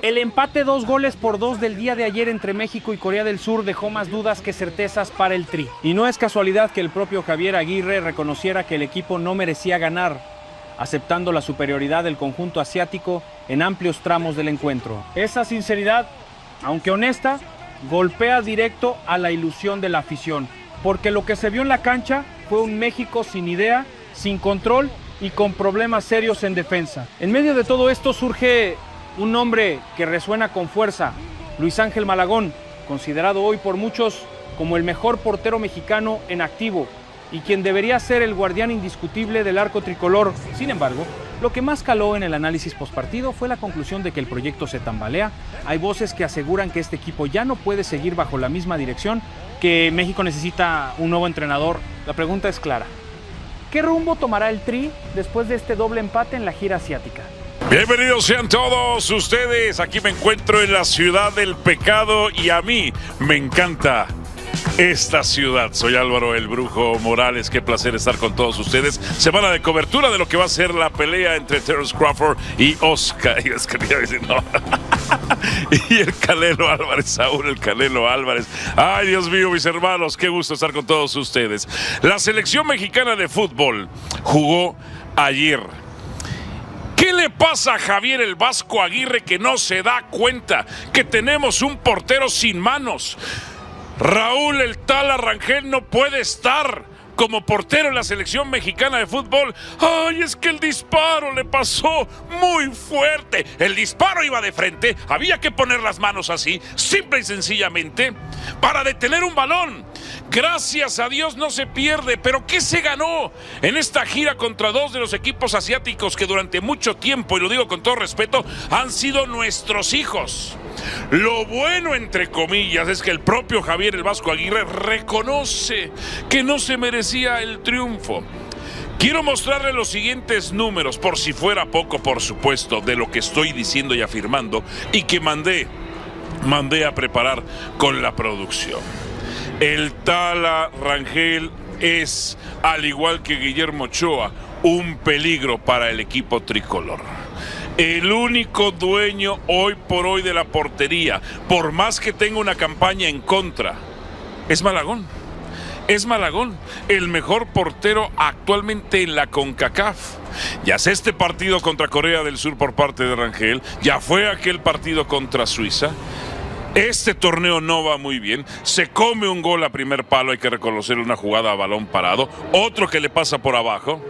El empate 2-2 del día de ayer entre México y Corea del Sur dejó más dudas que certezas para el Tri. Y no es casualidad que el propio Javier Aguirre reconociera que el equipo no merecía ganar, aceptando la superioridad del conjunto asiático en amplios tramos del encuentro. Esa sinceridad, aunque honesta, golpea directo a la ilusión de la afición, porque lo que se vio en la cancha fue un México sin idea, sin control y con problemas serios en defensa. En medio de todo esto surge un nombre que resuena con fuerza: Luis Ángel Malagón, considerado hoy por muchos como el mejor portero mexicano en activo y quien debería ser el guardián indiscutible del arco tricolor. Sin embargo, lo que más caló en el análisis postpartido fue la conclusión de que el proyecto se tambalea. Hay voces que aseguran que este equipo ya no puede seguir bajo la misma dirección, que México necesita un nuevo entrenador. La pregunta es clara: ¿qué rumbo tomará el Tri después de este doble empate en la gira asiática? Bienvenidos sean todos ustedes. Aquí me encuentro en la ciudad del pecado y a mí me encanta esta ciudad. Soy Álvaro el Brujo Morales. Qué placer estar con todos ustedes. Semana de cobertura de lo que va a ser la pelea entre Terence Crawford y Oscar. No. Y el Canelo Álvarez, Saúl el Canelo Álvarez. Ay, Dios mío, mis hermanos, qué gusto estar con todos ustedes. La selección mexicana de fútbol jugó ayer. ¿Qué le pasa a Javier el Vasco Aguirre que no se da cuenta que tenemos un portero sin manos? Raúl el Tala Rangel no puede estar como portero en la selección mexicana de fútbol. Ay, es que el disparo le pasó muy fuerte. El disparo iba de frente, había que poner las manos así, simple y sencillamente, para detener un balón. Gracias a Dios no se pierde, pero ¿qué se ganó en esta gira contra dos de los equipos asiáticos que durante mucho tiempo, y lo digo con todo respeto, han sido nuestros hijos? Lo bueno, entre comillas, es que el propio Javier el Vasco Aguirre reconoce que no se merecía el triunfo. Quiero mostrarle los siguientes números, por si fuera poco, por supuesto, de lo que estoy diciendo y afirmando, y que mandé a preparar con la producción. El Tala Rangel es, al igual que Guillermo Ochoa, un peligro para el equipo tricolor. El único dueño hoy por hoy de la portería, por más que tenga una campaña en contra, es Malagón. Es Malagón, el mejor portero actualmente en la CONCACAF. Ya sé este partido contra Corea del Sur por parte de Rangel, ya fue aquel partido contra Suiza. Este torneo no va muy bien, se come un gol a primer palo, hay que reconocer, una jugada a balón parado, otro que le pasa por abajo.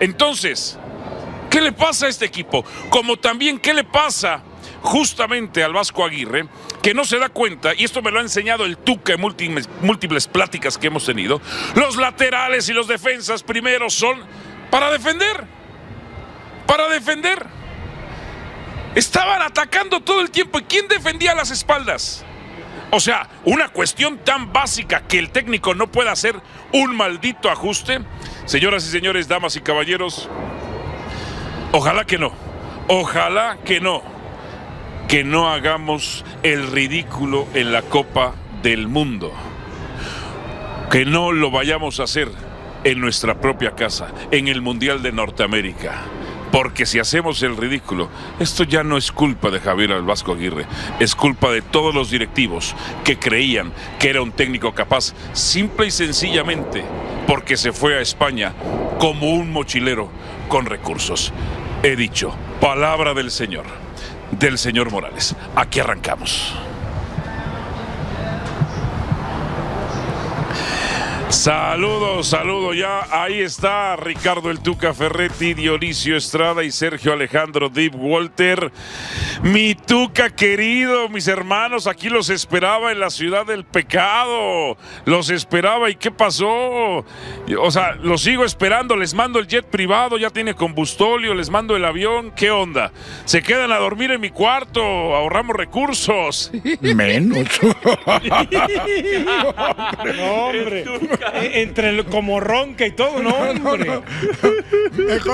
Entonces, ¿qué le pasa a este equipo? Como también, ¿qué le pasa justamente al Vasco Aguirre, que no se da cuenta, y esto me lo ha enseñado el Tuca en múltiples pláticas que hemos tenido? Los laterales y los defensas primero son para defender. Para defender. Estaban atacando todo el tiempo. ¿Y quién defendía las espaldas? O sea, una cuestión tan básica que el técnico no pueda hacer un maldito ajuste. Señoras y señores, damas y caballeros, ojalá que no. Ojalá que no. Que no hagamos el ridículo en la Copa del Mundo. Que no lo vayamos a hacer en nuestra propia casa, en el Mundial de Norteamérica. Porque si hacemos el ridículo, esto ya no es culpa de Javier el Vasco Aguirre, es culpa de todos los directivos que creían que era un técnico capaz, simple y sencillamente porque se fue a España como un mochilero con recursos. He dicho, palabra del señor Morales. Aquí arrancamos. Saludos, ya ahí está Ricardo el Tuca Ferretti, Dionisio Estrada y Sergio Alejandro Deep Walter. Mi Tuca querido, mis hermanos, aquí los esperaba en la ciudad del pecado, los esperaba. ¿Y qué pasó? O sea, los sigo esperando, les mando el jet privado, ya tiene combustóleo, les mando el avión. ¿Qué onda? ¿Se quedan a dormir en mi cuarto? Ahorramos recursos. Menos. No, hombre. como ronca y todo, no, hombre.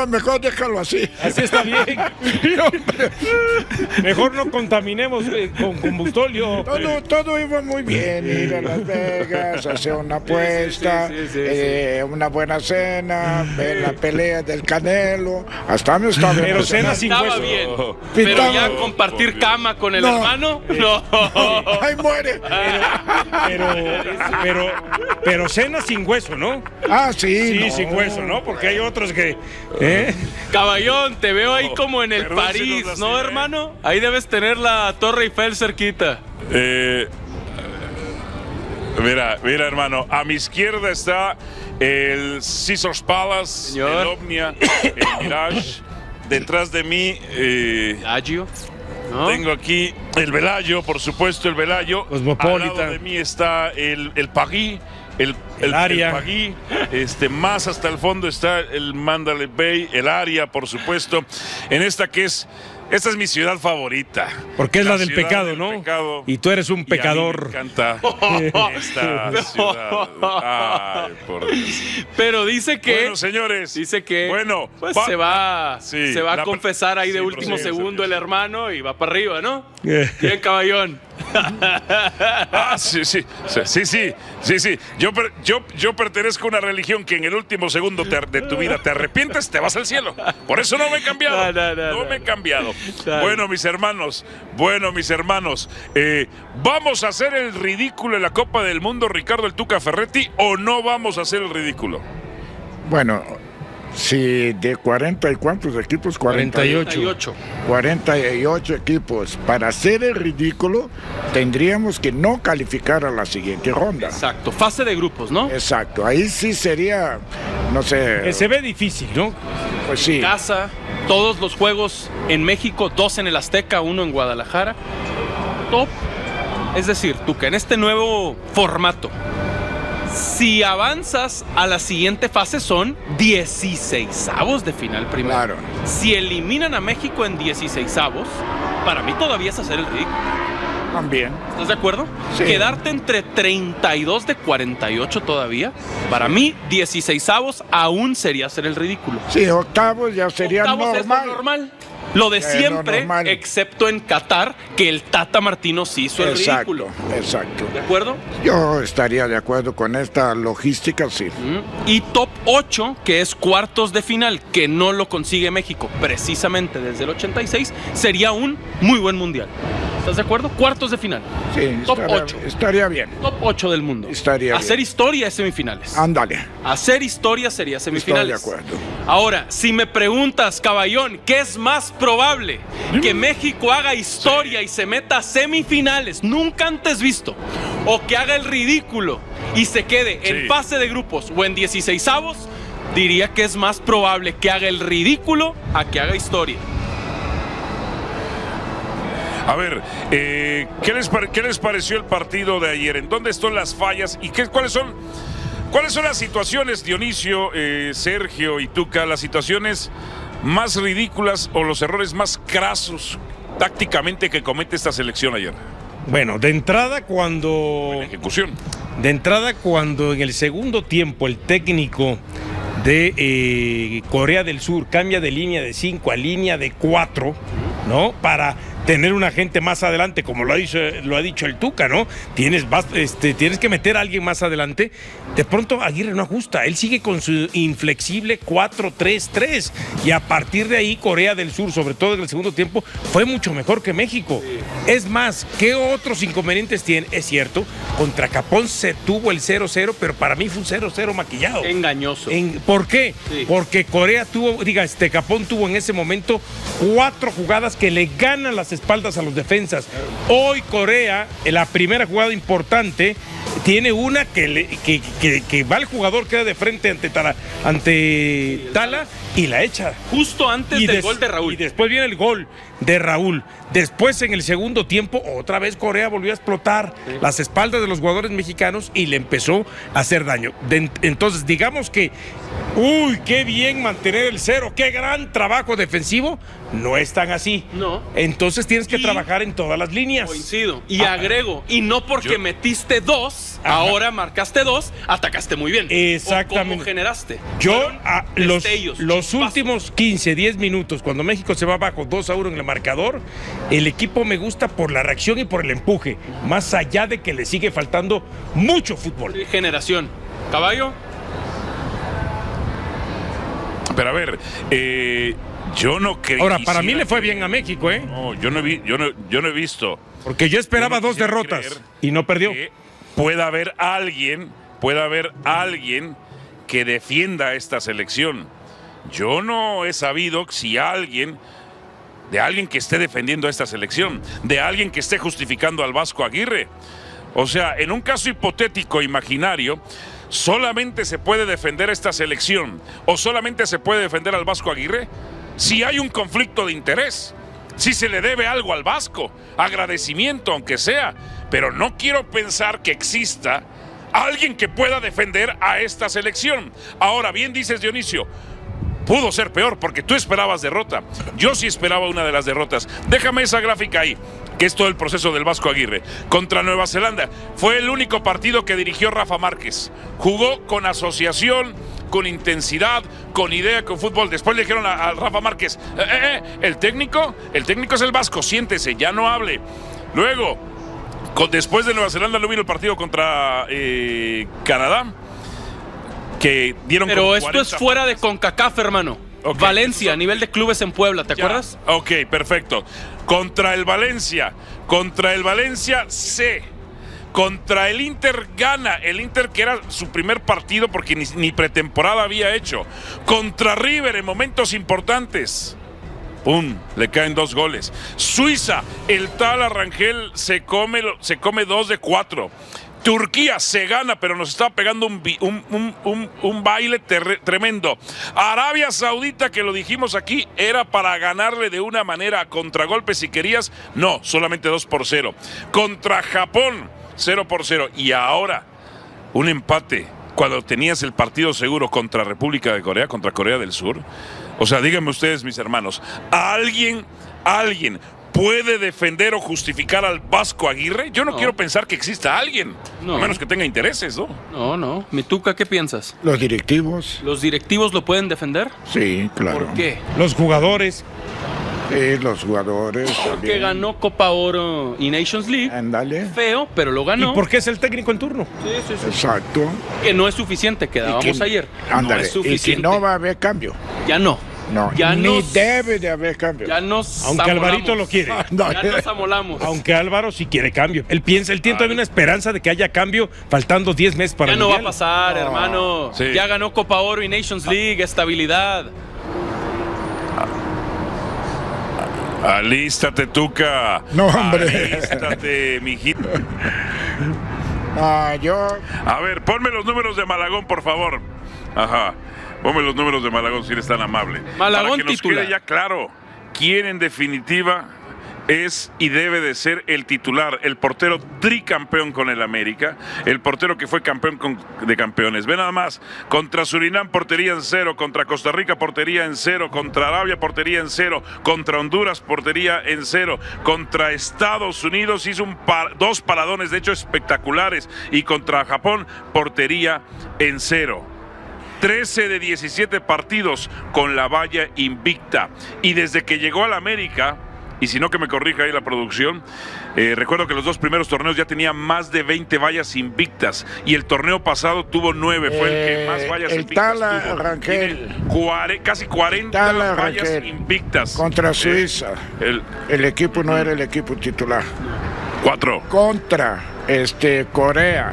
Mejor déjalo así. Así está bien. Mejor no contaminemos con combustóleo. Todo iba muy bien. Ir a Las Vegas, hacer una apuesta, una buena cena, ver la pelea del Canelo. Hasta me estaba Pero cena sin Estaba hueso. bien. Pero ya compartir cama con el hermano, no. ¡Ay, muere! Pero cena sin hueso, ¿no? Ah, sí. Sí, no. sin hueso, ¿no? Porque hay otros que... Caballón, te veo ahí como en el Perdón si París, nos ¿no, lastimé. hermano? Ahí debes tener la Torre Eiffel cerquita. Mira, hermano, a mi izquierda está el Caesars Palace, Señor. el Omnia, el Mirage. Detrás de mí Agio, ¿no? tengo aquí el Velayo, por supuesto, el Velayo. Cosmopolitan. Al lado de mí está el Paris, el Aria. el Paris. Más hasta el fondo está el Mandalay Bay, el Aria, por supuesto. En esta esta es mi ciudad favorita. Porque es la del ciudad pecado, del ¿no? pecado. Y tú eres un Y a mí pecador. me encanta esta ciudad. Ay, por Dios. Pero dice que... Bueno, señores. Dice que Bueno, pues se va a la- confesar ahí de sí, último prosigue, segundo el hermano y va para arriba, ¿no? Eh. Bien, caballón. Sí. Yo pertenezco a una religión que en el último segundo de tu vida te arrepientes, te vas al cielo. Por eso no me he cambiado. No me he cambiado. Dale. Bueno, mis hermanos, ¿vamos a hacer el ridículo en la Copa del Mundo, Ricardo el Tuca Ferretti, o no vamos a hacer el ridículo? Bueno, si de 40 y cuántos equipos, 48. 48 equipos, para hacer el ridículo, tendríamos que no calificar a la siguiente ronda. Exacto. Fase de grupos, ¿no? Exacto, ahí sí sería, no sé, Se ve difícil, ¿no? pues sí. Casa, todos los juegos en México, 2 en el Azteca, 1 en Guadalajara. Top. Es decir, Tuca, en este nuevo formato, si avanzas a la siguiente fase son 16avos de final primero. Claro. Si eliminan a México en 16avos, para mí todavía es hacer el ridículo. También. ¿Estás de acuerdo? Sí. Quedarte entre 32 de 48 todavía, para mí 16avos aún sería hacer el ridículo. Sí, octavos ya sería Octavos es lo normal. normal. Lo de Lo siempre, normal. excepto en Qatar, que el Tata Martino sí hizo el ridículo. Exacto. ¿De acuerdo? Yo estaría de acuerdo con esta logística, sí. Y top 8, que es cuartos de final, que no lo consigue México precisamente desde el 86, sería un muy buen mundial. ¿Estás de acuerdo? Cuartos de final. Sí, Top estaría, 8. estaría bien. Top 8 del mundo. Estaría Hacer bien. historia es semifinales. Ándale. Hacer historia sería semifinales. Estoy de acuerdo. Ahora, si me preguntas, caballón, ¿qué es más probable? ¿Que México haga historia y se meta a semifinales, nunca antes visto? ¿O que haga el ridículo y se quede Sí. en fase de grupos o en 16avos? Diría que es más probable que haga el ridículo a que haga historia. A ver, ¿qué les pareció el partido de ayer? ¿En dónde están las fallas? ¿Y cuáles son las situaciones, Dionisio, Sergio y Tuca, las situaciones más ridículas o los errores más crasos tácticamente que comete esta selección ayer? Bueno, de entrada cuando Ejecución. en el segundo tiempo el técnico de Corea del Sur cambia de línea de 5 a línea de 4, ¿no? Para tener una gente más adelante, como lo ha dicho el Tuca, ¿no? Tienes que meter a alguien más adelante. De pronto Aguirre no ajusta, él sigue con su inflexible 4-3-3 y a partir de ahí Corea del Sur, sobre todo en el segundo tiempo, fue mucho mejor que México. Es más, ¿qué otros inconvenientes tiene? Es cierto, contra Japón se tuvo el 0-0, pero para mí fue un 0-0 maquillado. Engañoso. ¿Por qué? Sí. Porque Japón tuvo en ese momento 4 jugadas que le ganan las espaldas a los defensas. Hoy Corea, en la primera jugada importante, tiene una que va el jugador, queda de frente ante Tala y la echa. Justo antes del gol de Raúl. Y después viene el gol de Raúl. Después, en el segundo tiempo, otra vez Corea volvió a explotar las espaldas de los jugadores mexicanos y le empezó a hacer daño. Entonces, digamos que, uy, qué bien mantener el 0, qué gran trabajo defensivo. No es tan así. No. Entonces tienes que trabajar en todas las líneas. Coincido. Y agrego, y no porque metiste 2, 2, ahora marcaste 2, atacaste muy bien. Exactamente. ¿Cómo generaste? Yo, los chispazos. últimos 15, 10 minutos, cuando México se va abajo 2-1 en el marcador, el equipo me gusta por la reacción y por el empuje, más allá de que le sigue faltando mucho fútbol. Generación. ¿Caballo? Pero a ver, yo no creo. Ahora, para mí le fue bien a México, ¿eh? No, yo no he visto. Porque yo esperaba Yo no 2 quisiera derrotas creer y no perdió. que pueda haber alguien que defienda esta selección. Yo no he sabido si alguien que esté defendiendo a esta selección, de alguien que esté justificando al Vasco Aguirre. O sea, en un caso hipotético, imaginario, solamente se puede defender esta selección o solamente se puede defender al Vasco Aguirre si hay un conflicto de interés, si se le debe algo al Vasco, agradecimiento aunque sea, pero no quiero pensar que exista alguien que pueda defender a esta selección. Ahora bien dices, Dionisio, pudo ser peor porque tú esperabas derrota. Yo sí esperaba una de las derrotas. Déjame esa gráfica ahí, que es todo el proceso del Vasco Aguirre. Contra Nueva Zelanda, fue el único partido que dirigió Rafa Márquez. Jugó con asociación, con intensidad, con idea, con fútbol. Después le dijeron a Rafa Márquez, el técnico es el Vasco, siéntese, ya no hable. Luego, después de Nueva Zelanda, no vino el partido contra Canadá, que dieron. Pero esto es fuera de CONCACAF, hermano. Okay. Valencia, a nivel de clubes en Puebla, ¿te acuerdas? Ok, perfecto. Contra el Valencia C. Contra el Inter gana. El Inter, que era su primer partido porque ni pretemporada había hecho. Contra River en momentos importantes. ¡Pum! Le caen 2 goles. Suiza, el tal Arrangel se come 2 de 4. Turquía se gana, pero nos está pegando un baile tremendo. Arabia Saudita, que lo dijimos aquí, era para ganarle de una manera a contragolpe si querías. No, solamente 2-0. Contra Japón, 0-0. Y ahora, un empate cuando tenías el partido seguro contra República de Corea, contra Corea del Sur. O sea, díganme ustedes, mis hermanos, ¿alguien puede defender o justificar al Vasco Aguirre? Yo no quiero pensar que exista alguien, a menos que tenga intereses, ¿no? No. Mi Tuca, ¿qué piensas? Los directivos. ¿Los directivos lo pueden defender? Sí, claro. ¿Por qué? Los jugadores. Los jugadores. Porque también. ganó Copa Oro y Nations League. Ándale. Feo, pero lo ganó. ¿Y por qué es el técnico en turno? Sí. Exacto. Que no es suficiente, quedábamos ayer. Ándale. No es Y suficiente. que no va a haber cambio. Ya no. No, Ya ni debe de haber cambio. Ya nos Aunque amolamos. Alvarito lo quiere. No, Ya nos amolamos. Aunque Álvaro sí quiere cambio. Él tiene todavía una esperanza de que haya cambio faltando 10 meses para Ya el no va a Mundial. pasar, hermano. Sí. Ya ganó Copa Oro y Nations League, estabilidad. Alístate, Tuca. No, hombre. Alístate, mijito. Yo. A ver, ponme los números de Malagón, por favor. Ajá. Ponme los números de Malagón, si eres tan amable. Malagón para que nos titular. quede ya claro quién en definitiva es y debe de ser el titular, el portero tricampeón con el América, el portero que fue campeón de campeones. Ve nada más, contra Surinam portería en 0, contra Costa Rica portería en 0, contra Arabia portería en 0, contra Honduras portería en 0, contra Estados Unidos hizo 2 paradones, de hecho espectaculares, y contra Japón portería en 0. 13 de 17 partidos con la valla invicta. Y desde que llegó al América, y si no que me corrija ahí la producción, recuerdo que los 2 primeros torneos ya tenía más de 20 vallas invictas. Y el torneo pasado tuvo 9, fue el que más vallas el invictas Tala tuvo. Rangel. Tiene casi 40 Tala vallas Rangel. invictas. Contra Suiza. El equipo no era el equipo titular. 4. Contra Corea.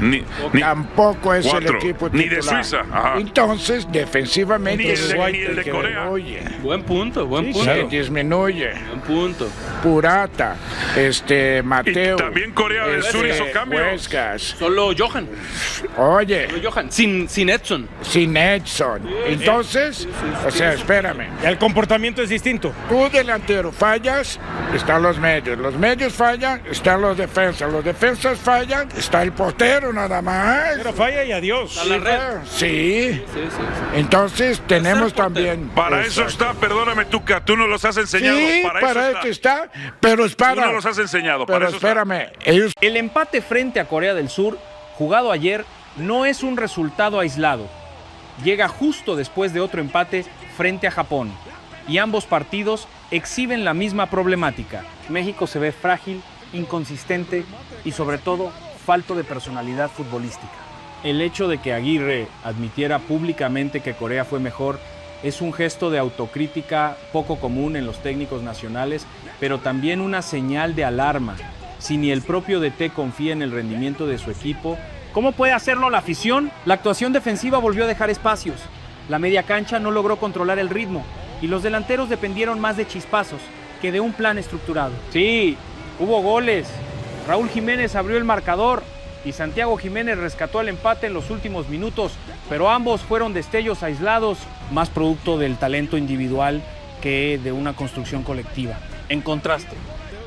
Tampoco es 4. el equipo titular. Ni de Suiza. Ajá. Entonces, defensivamente Ni el de Corea. Buen punto. Se disminuye. Buen punto. Purata, Mateo. Y también Corea del Sur hizo cambios. Huescas. Solo Johan. Oye, Sin Edson. sin Edson. Entonces, o sea, espérame. El comportamiento es distinto. Tú delantero fallas, están los medios fallan, están los defensas fallan, está el portero nada más. Pero falla y adiós. A la red. Sí. Entonces tenemos también. Para eso está, perdóname, Tuca, tú no los has enseñado. Sí, para esto está, pero Tú espera. no los has enseñado. Pero para eso está. espérame, ellos. El empate frente a Corea del Sur jugado ayer, no es un resultado aislado. Llega justo después de otro empate frente a Japón. Y ambos partidos exhiben la misma problemática. México se ve frágil, inconsistente y sobre todo falto de personalidad futbolística. El hecho de que Aguirre admitiera públicamente que Corea fue mejor es un gesto de autocrítica poco común en los técnicos nacionales, pero también una señal de alarma. Si ni el propio DT confía en el rendimiento de su equipo, ¿cómo puede hacerlo la afición? La actuación defensiva volvió a dejar espacios. La media cancha no logró controlar el ritmo y los delanteros dependieron más de chispazos que de un plan estructurado. Sí, hubo goles. Raúl Jiménez abrió el marcador y Santiago Jiménez rescató el empate en los últimos minutos, pero ambos fueron destellos aislados, más producto del talento individual que de una construcción colectiva. En contraste,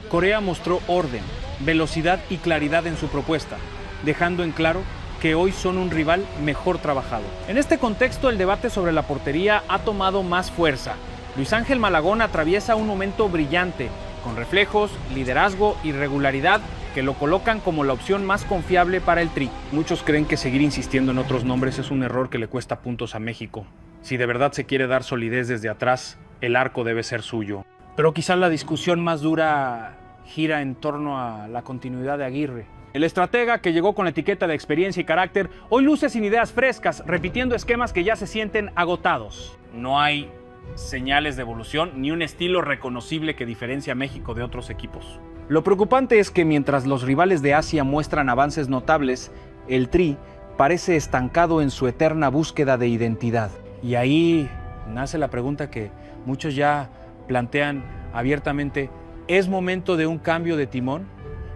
Corea mostró orden, velocidad y claridad en su propuesta, dejando en claro que hoy son un rival mejor trabajado. En este contexto, el debate sobre la portería ha tomado más fuerza. Luis Ángel Malagón atraviesa un momento brillante, con reflejos, liderazgo y regularidad que lo colocan como la opción más confiable para el Tri. Muchos creen que seguir insistiendo en otros nombres es un error que le cuesta puntos a México. Si de verdad se quiere dar solidez desde atrás, el arco debe ser suyo. Pero quizás la discusión más dura gira en torno a la continuidad de Aguirre. El estratega, que llegó con la etiqueta de experiencia y carácter, hoy luce sin ideas frescas, repitiendo esquemas que ya se sienten agotados. No hay señales de evolución ni un estilo reconocible que diferencia a México de otros equipos. Lo preocupante es que mientras los rivales de Asia muestran avances notables, el Tri parece estancado en su eterna búsqueda de identidad. Y ahí nace la pregunta que muchos ya plantean abiertamente: ¿es momento de un cambio de timón?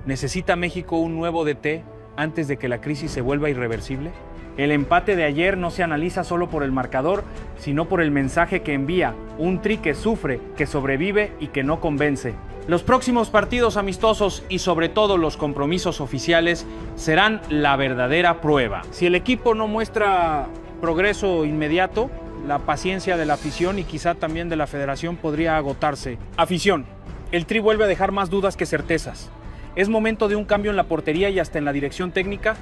¿Necesita México un nuevo DT antes de que la crisis se vuelva irreversible? El empate de ayer no se analiza solo por el marcador, sino por el mensaje que envía, un Tri que sufre, que sobrevive y que no convence. Los próximos partidos amistosos y sobre todo los compromisos oficiales serán la verdadera prueba. Si el equipo no muestra progreso inmediato, la paciencia de la afición y quizá también de la federación podría agotarse. Afición, el Tri vuelve a dejar más dudas que certezas. ¿Es momento de un cambio en la portería y hasta en la dirección técnica?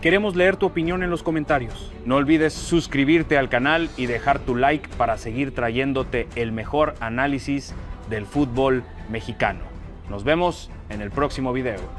Queremos leer tu opinión en los comentarios. No olvides suscribirte al canal y dejar tu like para seguir trayéndote el mejor análisis del fútbol mexicano. Nos vemos en el próximo video.